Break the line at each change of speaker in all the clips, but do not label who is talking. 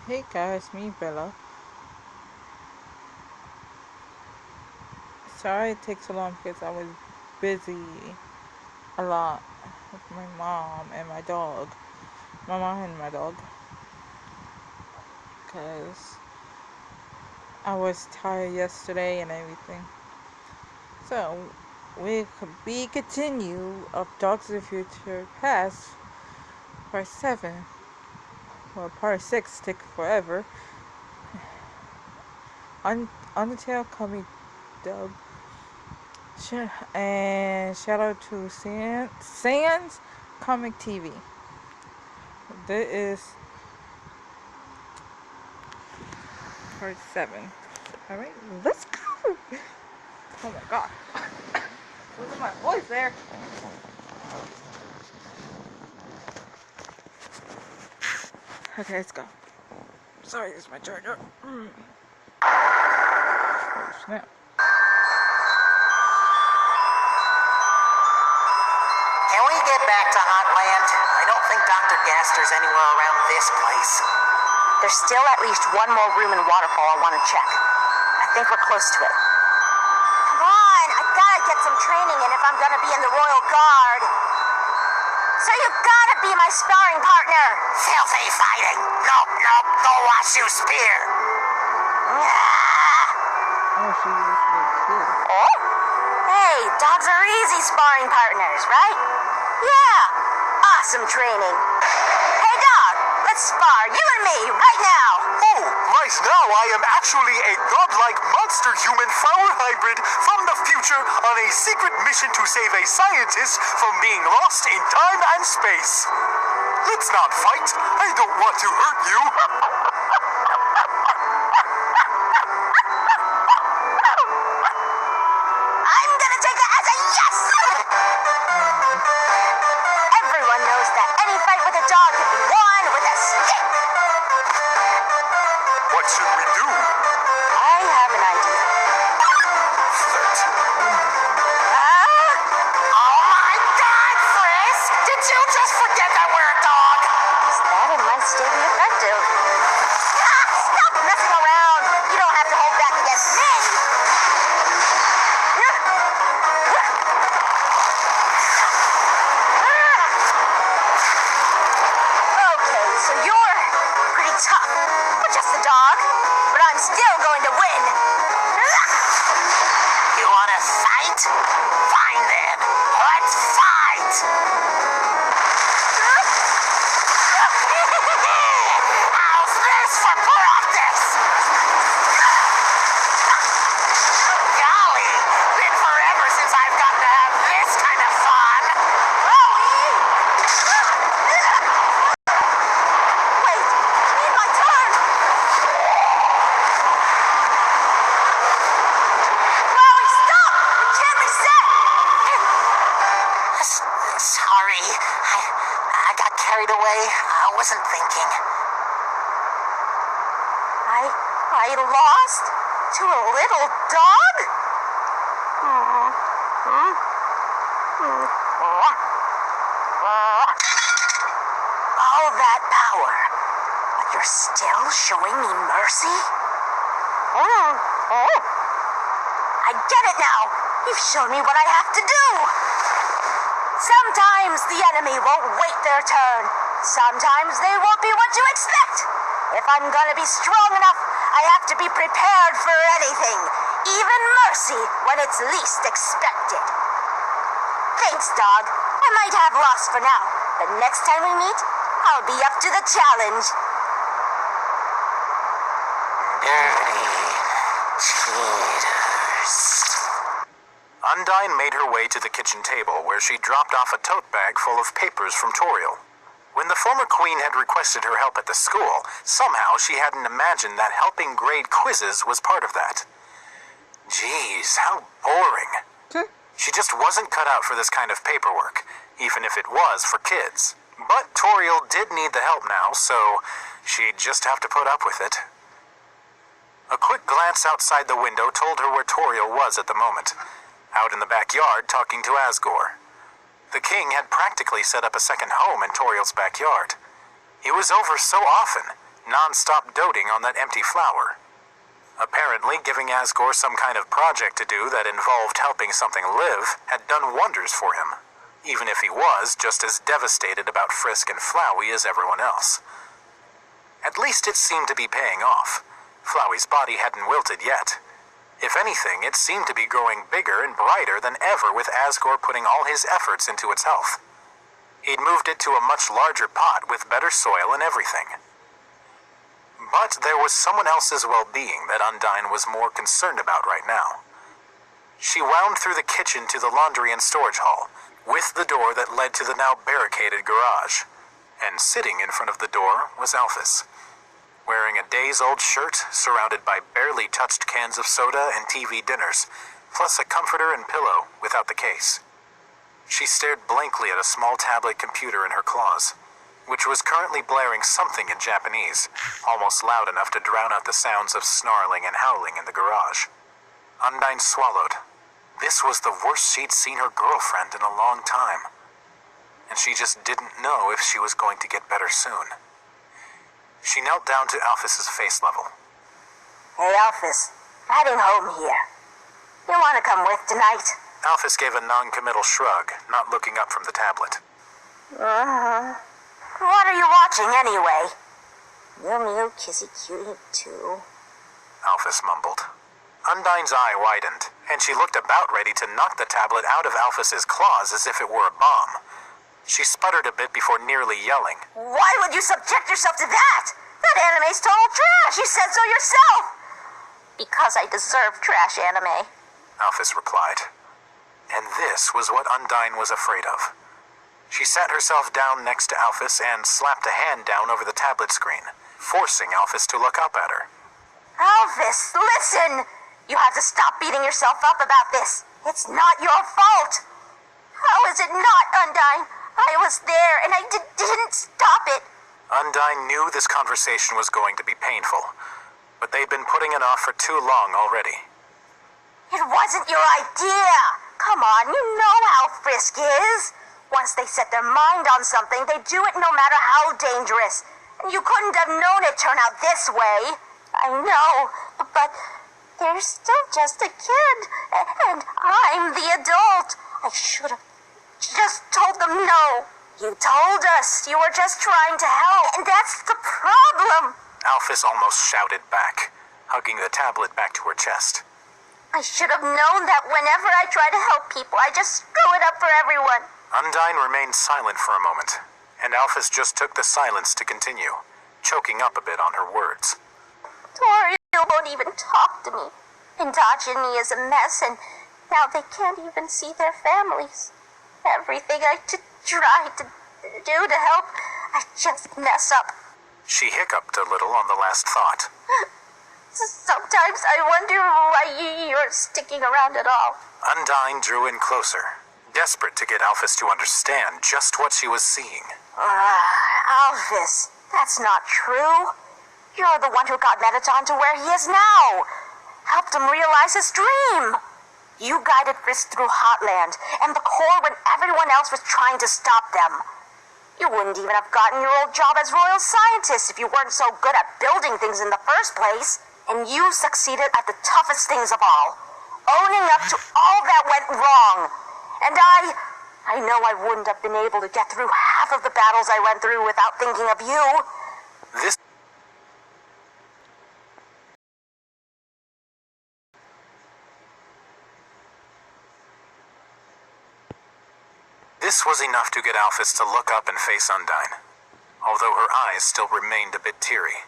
Hey guys, me Bella. Sorry it takes so long because I was busy a lot with my mom and my dog. My mom and my dog. Because I was tired yesterday and everything. So, we continue of Dogs of the Future Past, part 7. Well, part 6 took forever. Undertale Comic Dub. And shout out to Sans Comic TV. This is part 7. Alright, let's go! Oh my god. Losing my voice there. Okay, let's go. Sorry, this is my charger. Oh snap.
Can we get back to Hotland? I don't think Dr. Gaster's anywhere around this place.
There's still at least one more room in Waterfall I want to check. I think we're close to it. Come on, I gotta get some training in if I'm gonna be in the Royal Guard. So you gotta be my sparring partner.
Filthy fighting! Nope, no wash you spear!
Oh, she is really cute.
Oh? Hey, dogs are easy sparring partners, right? Yeah, awesome training. Hey dog, let's spar, you and me, right now.
Oh, right now I am actually a godlike monster human flower hybrid from the future on a secret mission to save a scientist from being lost in time and space. Let's not fight. I don't want to hurt you.
I'm gonna take that as a yes! Everyone knows that any fight with a dog can be won with a stick.
What should we do?
I have an idea.
Flirt.
Oh my god, Frisk! Did you just forget that we're a dog?
That might still be effective. Stop messing around! You don't have to hold back against me! Okay, so you're pretty tough. But just a dog. But I'm still going to win.
You wanna fight? Fine then. Let's fight! How's this for practice? Golly, been forever since I've gotten to have this kind of fun.
Wait, need my turn. Chloe, stop! We can't reset.
Sorry, I got carried away. I wasn't thinking.
I lost to a little dog? All that power, but you're still showing me mercy? I get it now. You've shown me what I have to do. Sometimes the enemy won't wait their turn. Sometimes they won't be what you expect. If I'm gonna be strong enough, I have to be prepared for anything, even mercy when it's least expected. Thanks, dog. I might have lost for now, but next time we meet, I'll be up to the challenge.
Dirty cheaters.
Undyne made her way to the kitchen table where she dropped off a tote bag full of papers from Toriel. When the former queen had requested her help at the school, somehow she hadn't imagined that helping grade quizzes was part of that. Jeez, how boring. She just wasn't cut out for this kind of paperwork, even if it was for kids. But Toriel did need the help now, so she'd just have to put up with it. A quick glance outside the window told her where Toriel was at the moment, out in the backyard talking to Asgore. The king had practically set up a second home in Toriel's backyard. He was over so often, non-stop doting on that empty flower. Apparently, giving Asgore some kind of project to do that involved helping something live had done wonders for him, even if he was just as devastated about Frisk and Flowey as everyone else. At least it seemed to be paying off. Flowey's body hadn't wilted yet. If anything, it seemed to be growing bigger and brighter than ever with Asgore putting all his efforts into its health. He'd moved it to a much larger pot with better soil and everything. But there was someone else's well-being that Undyne was more concerned about right now. She wound through the kitchen to the laundry and storage hall, with the door that led to the now barricaded garage. And sitting in front of the door was Alphys, wearing a days-old shirt surrounded by barely touched cans of soda and TV dinners, plus a comforter and pillow without the case. She stared blankly at a small tablet computer in her claws, which was currently blaring something in Japanese, almost loud enough to drown out the sounds of snarling and howling in the garage. Undyne swallowed. This was the worst she'd seen her girlfriend in a long time, and she just didn't know if she was going to get better soon. She knelt down to Alphys's face level.
Hey, Alphys. Heading home here. You want to come with tonight?
Alphys gave a non-committal shrug, not looking up from the tablet.
What are you watching, anyway? Mew Mew, Kissy Cutie, too.
Alphys mumbled. Undyne's eye widened, and she looked about ready to knock the tablet out of Alphys's claws as if it were a bomb. She sputtered a bit before nearly yelling.
Why would you subject yourself to that? That anime's total trash. You said so yourself. Because I deserve trash anime,
Alphys replied. And this was what Undyne was afraid of. She sat herself down next to Alphys and slapped a hand down over the tablet screen, forcing Alphys to look up at her.
Alphys, listen! You have to stop beating yourself up about this. It's not your fault. How is it not, Undyne? I was there, and I didn't stop it.
Undyne knew this conversation was going to be painful, but they'd been putting it off for too long already.
It wasn't your idea. Come on, you know how Frisk is. Once they set their mind on something, they do it no matter how dangerous. And you couldn't have known it'd turn out this way. I know, but they're still just a kid, and I'm the adult. I should have just told them no. You told us you were just trying to help, and that's the problem.
Alphys almost shouted back, hugging the tablet back to her chest.
I should have known that whenever I try to help people, I just screw it up for everyone.
Undyne remained silent for a moment, and Alphys just took the silence to continue, choking up a bit on her words.
Toriel won't even talk to me. Indogeny is a mess, and now they can't even see their families. Everything I try to do to help, I just mess up.
She hiccuped a little on the last thought.
Sometimes I wonder why you're sticking around at all.
Undyne drew in closer, desperate to get Alphys to understand just what she was seeing.
Alphys, that's not true. You're the one who got Mettaton to where he is now. Helped him realize his dream. You guided Frisk through Hotland and the core when everyone else was trying to stop them. You wouldn't even have gotten your old job as royal scientist if you weren't so good at building things in the first place. And you succeeded at the toughest things of all, owning up to all that went wrong. And I know I wouldn't have been able to get through half of the battles I went through without thinking of you.
This was enough to get Alphys to look up and face Undyne, although her eyes still remained a bit teary.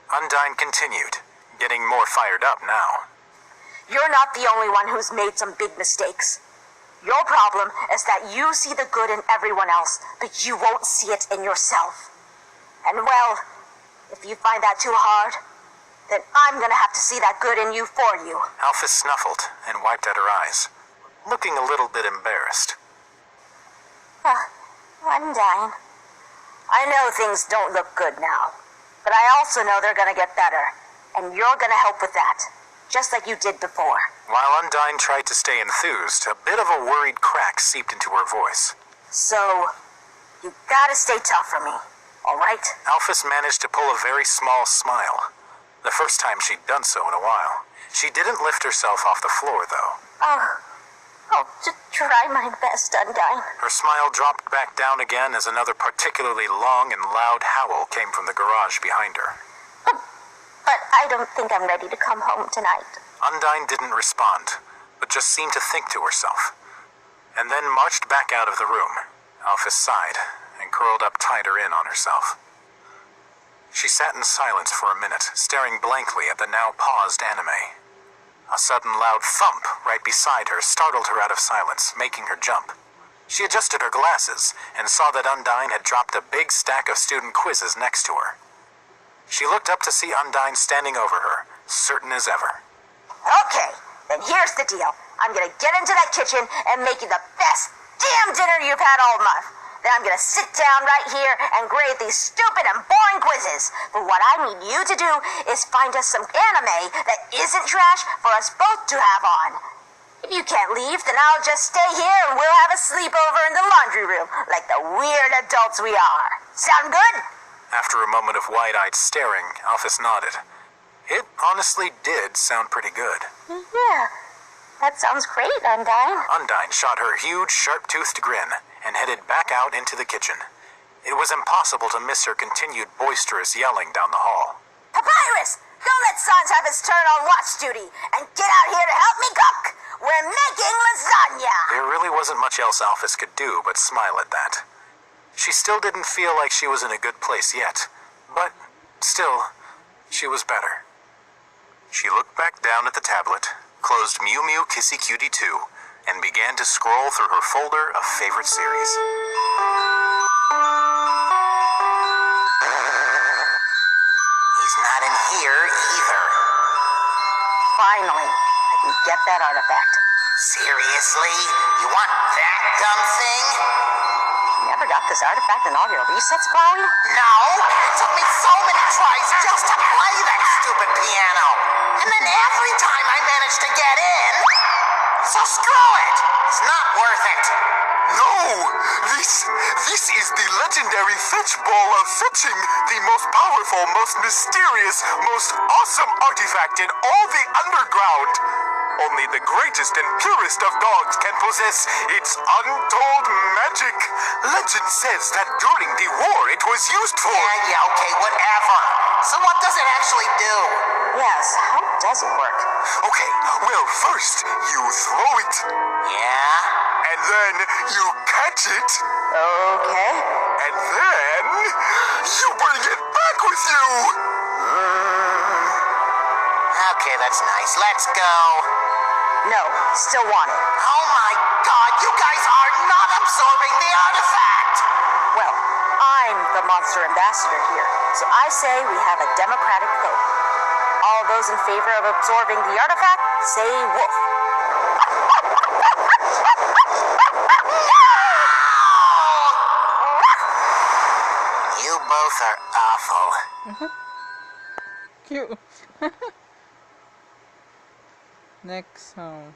Undyne continued, getting more fired up now.
You're not the only one who's made some big mistakes. Your problem is that you see the good in everyone else, but you won't see it in yourself. And well, if you find that too hard, then I'm gonna have to see that good in you for you.
Alphys snuffled and wiped at her eyes, looking a little bit embarrassed.
Undyne. I know things don't look good now, but I also know they're gonna get better, and you're gonna help with that, just like you did before.
While Undyne tried to stay enthused, a bit of a worried crack seeped into her voice.
So, you gotta stay tough for me. all right?
Alphys managed to pull a very small smile. The first time she'd done so in a while. She didn't lift herself off the floor, though.
I'll just try my best, Undyne.
Her smile dropped back down again as another particularly long and loud howl came from the garage behind her.
But I don't think I'm ready to come home tonight.
Undyne didn't respond, but just seemed to think to herself, and then marched back out of the room. Alphys sighed and curled up tighter in on herself. She sat in silence for a minute, staring blankly at the now paused anime. A sudden loud thump right beside her startled her out of silence, making her jump. She adjusted her glasses and saw that Undyne had dropped a big stack of student quizzes next to her. She looked up to see Undyne standing over her, certain as ever.
Okay, then here's the deal. I'm gonna get into that kitchen and make you the best damn dinner you've had all month. Then I'm gonna sit down right here and grade these stupid and boring quizzes. But what I need you to do is find us some anime that isn't trash for us both to have on. If you can't leave, then I'll just stay here and we'll have a sleepover in the laundry room, like the weird adults we are. Sound good?
After a moment of wide-eyed staring, Alphys nodded. It honestly did sound pretty good.
Yeah, that sounds great, Undyne.
Undyne shot her huge, sharp-toothed grin and headed back out into the kitchen. It was impossible to miss her continued boisterous yelling down the hall.
Papyrus, go let Sans have his turn on watch duty and get out here to help me cook. We're making lasagna.
There really wasn't much else Alphys could do but smile at that. She still didn't feel like she was in a good place yet, but still, she was better. She looked back down at the tablet, closed Mew Mew Kissy Cutie 2, and began to scroll through her folder of favorite series.
He's not in here either.
Finally, I can get that artifact.
Seriously? You want that dumb thing?
Never got this artifact in all your resets, Flowey?
No, it took me so many tries just to play that stupid piano. And then every time I managed to get in, so screw it. It's not worth it.
No! This is the legendary fetch ball of fetching, the most powerful, most mysterious, most awesome artifact in all the underground. Only the greatest and purest of dogs can possess its untold magic. Legend says that during the war it was used for...
Yeah, okay, whatever. So what does it actually do?
Yes, how does it work?
Okay, well, first you throw it,
Yeah?
and then you catch it,
Okay.
and then you bring it back with you.
Okay, that's nice. Let's go.
No, still want it.
Oh my god, you guys are not absorbing the artifact!
Well, I'm the monster ambassador here, so I say we have a democratic vote. All those in favor of absorbing the artifact, say woof.
You both are awful.
Cute. Next song.